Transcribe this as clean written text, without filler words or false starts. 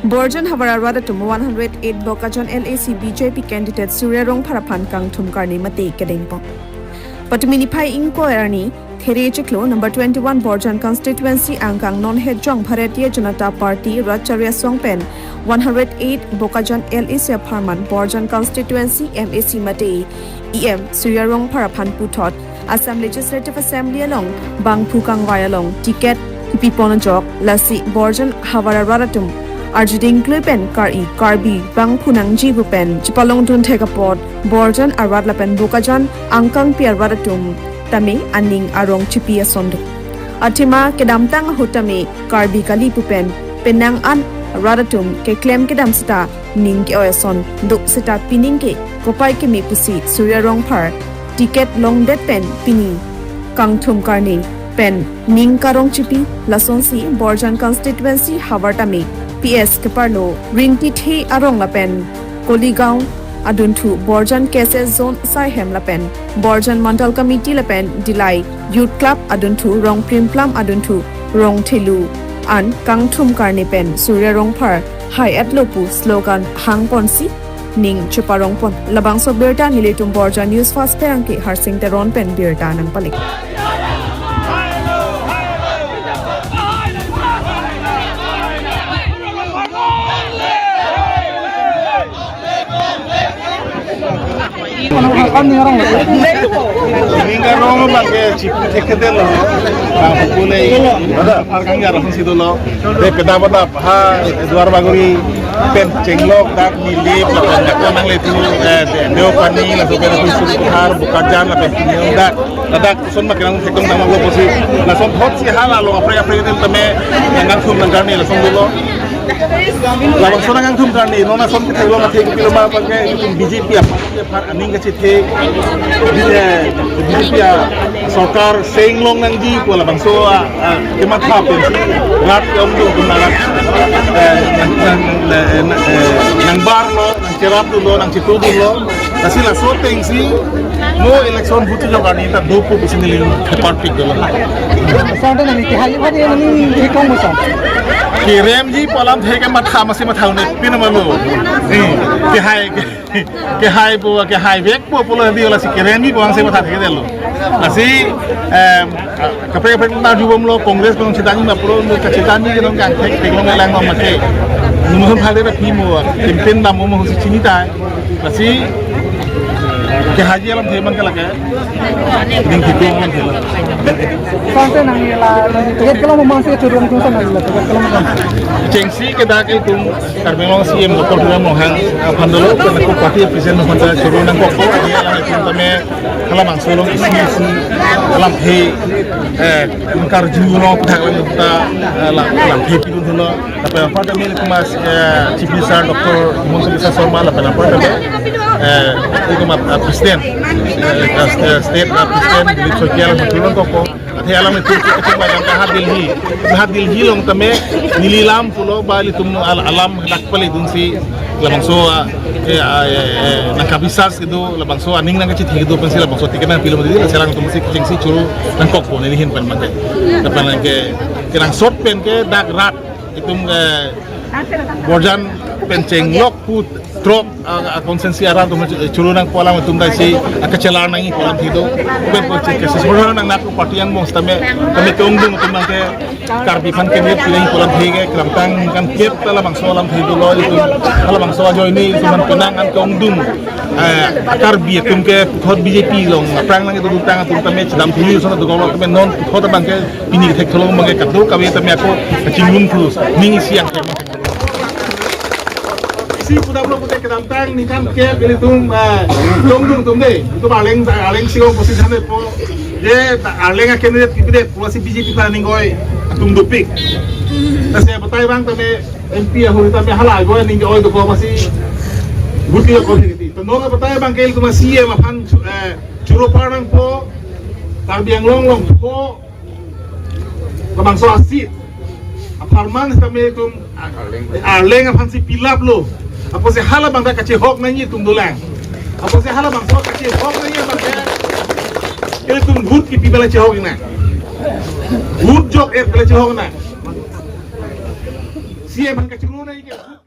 Borjan Havararwadatum 108 Bokajan LAC BJP candidate Surya Rong Pharapan Kang Thumkarni Mate Kedengpo. Patumini Pai Inko Erani, There Chiklo, number 21 Borjan constituency Angkang Non-Head Jong Bharatiya Janata Party Racharya Songpen 108 Bokajan LAC Apartment Borjan constituency MAC Mate EM Surya Rong Pharapan Puthot Assam Legislative Assembly along Bang Phukang Wayalong ticket Piponajok Lasi Borjan Havararwadatum Arjuding Klipen Karbi Bang Punang Jibupen Chipalong Dun Tekapot Borjan Arwadlapen Bukajan Angkang Piarwadatum Tame Aning Arong Chipia Sondu Atima Kedamtang Hutame Karbi Kalipupen Penang An Radatum Ke Klem Kedam Sita Ning Ke Oyason Duk Sita Pining Ke Kopai Ke Pusi Surya Rong Par Tiket Long Det Pen Pini Kang Thumkarni Pen Ning Karong Chipi Lasonsi Borjan constituency Havartame PS Keparlo Ringti The Arong Lapen Koligaon Aduntu Borjan Cases Zone Saihem Lapen Borjan Mandal Committee Lapen Dilai Youth Club Aduntu Rong Primplam Aduntu Rong Telu An Kang Thumkarni Pen Surya Rong Par Hai at Lopu slogan Hang Ponsi Ning Chuparong Pon Labang So Birta Nilitum Borjan News Fast Perangki Harsing Teron Pen Birta Nang Palik Ningarong pakai chip tekede lo, pulai harga nggak langsung situ lo. Depeda pada ha Edward Baguri pen cenglok dak milip lapan dak nang letu deo pani langsung pen susu har bukajan lapan pinjau dak son makin langsung sekong nama lo posi langsung hot si hal lo apa itu teme yang langsung nanggarni langsung dulu. Lawan sonang ang thumkarni nona son ke thelo ma thek piloma pakai BJP apa aning ke thek BJP sarkar senglong nang ji ko labang so kemat ha pensi rat yom do kunalat nang bar lo nang cerap lo nang citu lo kasi la so tengsi mo election butu jogani ta dopu bisnilin party dolo Sonda nani ke hali bhari nani ekong mo son Kirem ji polam theke matha masi mathau ne pinamalu ke hai vek po polo di ola si kirem ji buang se matha theke delo asi kapre na jubom lo congress bang chitani ma polo no chitani ke nong kang thek long elang ma make numun phale ra phimo campaign na mo mo si chinita asi ke haji alam theman ka lage ning thikong man thela Sonda nani la tiket kalau mau masuk turun tu sana la tiket kalau mau Cengsi ke dak itu karbelong CM Dr. Dura Mohang Pandolo ke nak parti presiden Mohang Suruh nang koko dia yang itu teme kalau bang solong isi lam he mengkar juno dak kita lam he itu dulu tapi apa teme kumas Chief Minister Dr. Mohang bisa sorma lah apa teme itu mah presiden state presiden di sosial turun koko Ate alam itu kita bayang kahad Delhi long tame nililam pulo bali tum alam lakpali dun si labang so nakabisas itu labang so aning nang kecit hidu pensi labang so tiket nang film itu selang tum si kucing si curu nang kokpo nilihin pen mate kapan ke kirang short pen ke dak rat itu Borjan penceng lok put trok konsensi aran tu curu nang pola tum dai si akacelar nang pola hidu ben ko cek sesuatu nang nak parti yang mong tame keungdung tum nang ke karbi fan ke ni pilih pola hige kelamtang kan kep tala bang solam hidu lo itu kalau bang soa jo ini cuma penang kan keungdung karbi tum ke thot BJP long prang nang itu tang tame chadam thili sona tu golo tame non thot bang ke pini ke tholong bang ke kadu kawe tame ako cingum khus ning siang si puda belum punya kedamtang ni kan ke pilih tum tum deh itu aleng siong posisi sana po je aleng akan dia pilih polisi BJP planning goy tum dupik saya betai bang tame MP ahuri tame halal goy ning goy tu ko masih buti ko ni to no betai bang ke itu masih ya mapan curo parang po tarbiang long po kamang so asit aparman tame tum aleng apan si pilap lo apa sih hal bang dah kacih hok nanya tum dolang apa sih hal bang so kacih hok nanya bang ini tum good ki pibala cih hok ina good job kala cih hok na siya man kacigulo na ikan